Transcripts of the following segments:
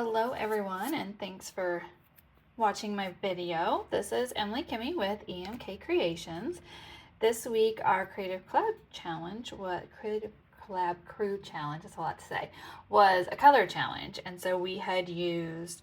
Hello everyone, and thanks for watching my video. This is Emily Kimmy with EMK Creations. This week our Creative Collab Challenge, that's a lot to say, was a color challenge. And so we had used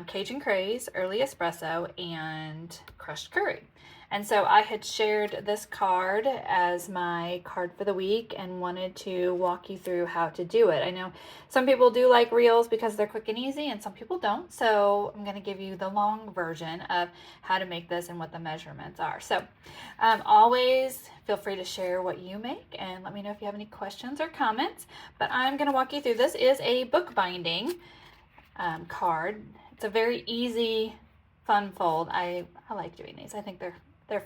Cajun Craze, Early Espresso, and Crushed Curry. And so I had shared this card as my card for the week and wanted to walk you through how to do it. I know some people do like reels because they're quick and easy, and some people don't. So I'm going to give you the long version of how to make this and what the measurements are. So always feel free to share what you make and let me know if you have any questions or comments. But I'm going to walk you through. This is a bookbinding card. It's a very easy, fun fold. I like doing these. I think they're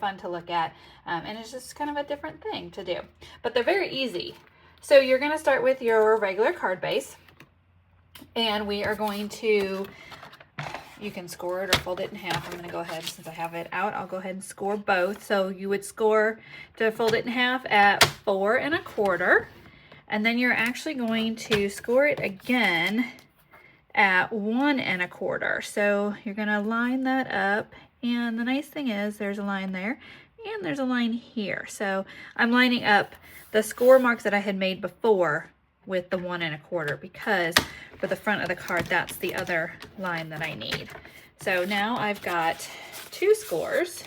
fun to look at, and it's just kind of a different thing to do, but they're very easy. So you're going to start with your regular card base, and we are going to, you can score it or fold it in half. I'm going to go ahead, since I have it out, I'll go ahead and score both. So you would score to fold it in half at 4 1/4, and then you're actually going to score it again at 1 1/4. So you're going to line that up. And the nice thing is there's a line there and there's a line here. So I'm lining up the score marks that I had made before with the 1 1/4 because for the front of the card, that's the other line that I need. So now I've got 2 scores,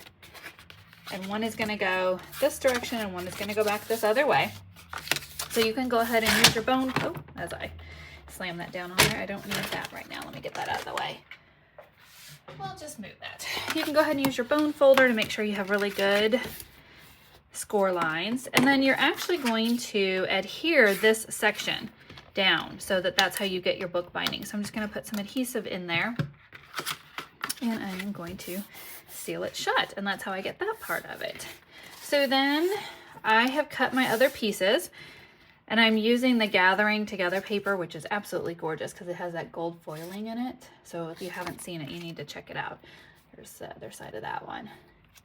and one is gonna go this direction and one is gonna go back this other way. So you can go ahead and use your bone, as I slam that down on there, I don't need that right now. Let me get that out of the way. Well, just move that. You can go ahead and use your bone folder to make sure you have really good score lines. And then you're actually going to adhere this section down so that that's how you get your book binding. So I'm just going to put some adhesive in there, and I'm going to seal it shut. And that's how I get that part of it. So then I have cut my other pieces, and I'm using the Gathering Together paper, which is absolutely gorgeous because it has that gold foiling in it. So if you haven't seen it, you need to check it out. There's the other side of that one.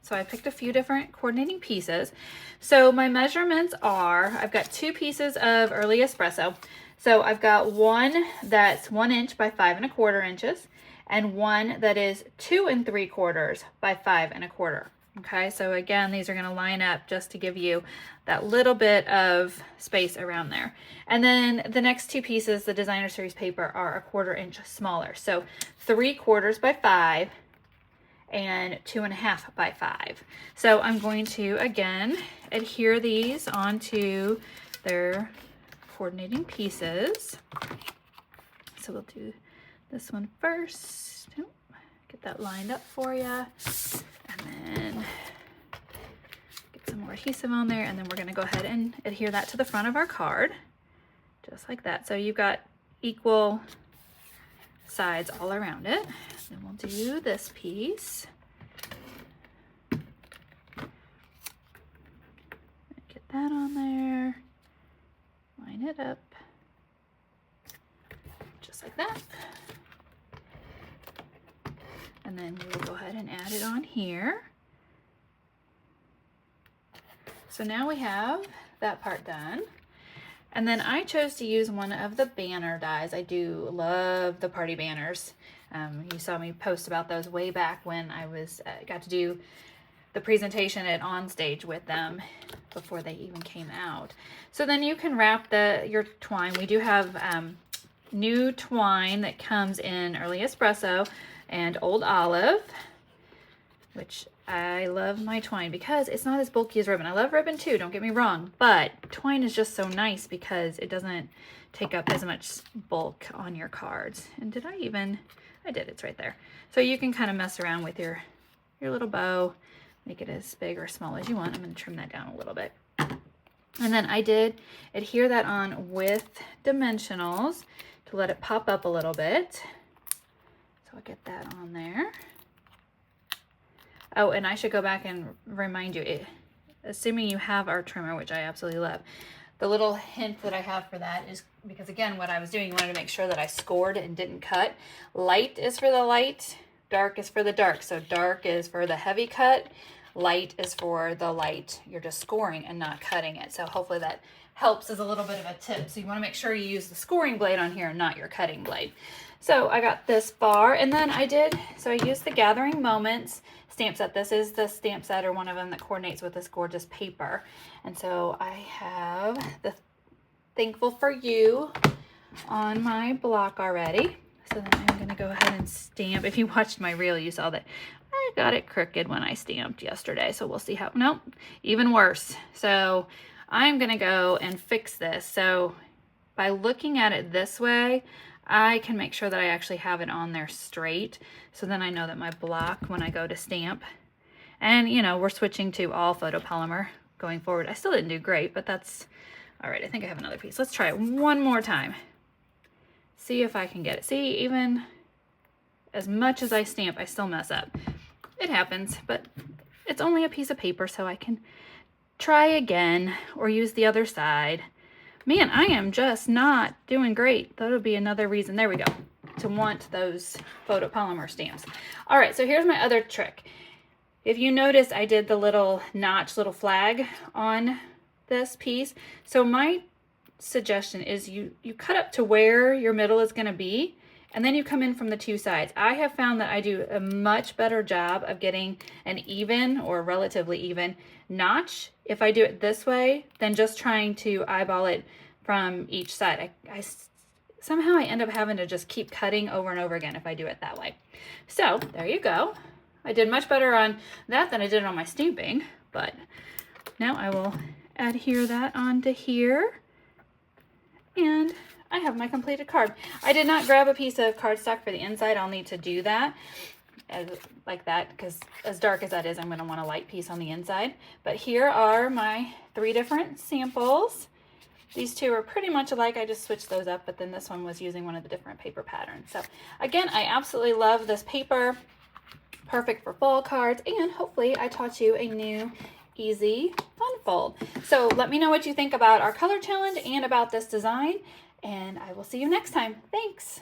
So I picked a few different coordinating pieces. So my measurements are, I've got 2 pieces of Early Espresso. So I've got one that's 1 inch by 5 1/4 inches, and one that is 2 3/4 by 5 1/4. Okay, so again, these are going to line up just to give you that little bit of space around there. And then the next 2 pieces, the Designer Series paper, are 1/4 inch smaller. So 3/4 by 5 and 2 1/2 by 5. So I'm going to, again, adhere these onto their coordinating pieces. So we'll do this one first. Get that lined up for you. And then get some more adhesive on there, and then we're going to go ahead and adhere that to the front of our card, just like that. So you've got equal sides all around it. Then we'll do this piece. Get that on there. Line it up, just like that. And then we'll go ahead and add it on here. So now we have that part done. And then I chose to use one of the banner dies. I do love the party banners. You saw me post about those way back when I was got to do the presentation at Onstage with them before they even came out. So then you can wrap your twine. We do have new twine that comes in Early Espresso and Old Olive, which I love my twine because it's not as bulky as ribbon. I love ribbon too, don't get me wrong, but twine is just so nice because it doesn't take up as much bulk on your cards. And did I did, it's right there. So you can kind of mess around with your little bow, make it as big or small as you want. I'm going to trim that down a little bit. And then I did adhere that on with dimensionals to let it pop up a little bit. I'll get that on there. Oh, and I should go back and remind you, assuming you have our trimmer, which I absolutely love, the little hint that I have for that is because, again, what I was doing, I wanted to make sure that I scored and didn't cut. Light is for the light, dark is for the dark. So dark is for the heavy cut, light is for the light. You're just scoring and not cutting it. So hopefully that helps as a little bit of a tip. So you want to make sure you use the scoring blade on here and not your cutting blade. So I got this bar, and then I used the Gathering Moments stamp set. This is the stamp set, or one of them, that coordinates with this gorgeous paper. And so I have the Thankful for You on my block already. So then I'm going to go ahead and stamp. If you watched my reel, you saw that I got it crooked when I stamped yesterday. So we'll see how, nope, even worse. So I'm going to go and fix this. So by looking at it this way, I can make sure that I actually have it on there straight. So then I know that my block, when I go to stamp, and you know, we're switching to all photopolymer going forward. I still didn't do great, but that's all right. I think I have another piece. Let's try it one more time. See if I can get it. See, even as much as I stamp, I still mess up. It happens, but it's only a piece of paper, so I can try again or use the other side. Man, I am just not doing great. That'll be another reason, there we go, to want those photopolymer stamps. All right, so here's my other trick. If you notice, I did the little notch, little flag on this piece. So my suggestion is you cut up to where your middle is going to be, and then you come in from the two sides. I have found that I do a much better job of getting an even or relatively even notch if I do it this way than just trying to eyeball it from each side. Somehow I end up having to just keep cutting over and over again if I do it that way. So there you go. I did much better on that than I did on my stamping, but now I will adhere that onto here, and I have my completed card. I did not grab a piece of cardstock for the inside. I'll need to do that like that, because as dark as that is, I'm going to want a light piece on the inside. But here are my 3 different samples. These 2 are pretty much alike. I just switched those up, but then this one was using one of the different paper patterns. So again, I absolutely love this paper. Perfect for fall cards, and hopefully I taught you a new easy fun fold. So let me know what you think about our color challenge and about this design, and I will see you next time. Thanks.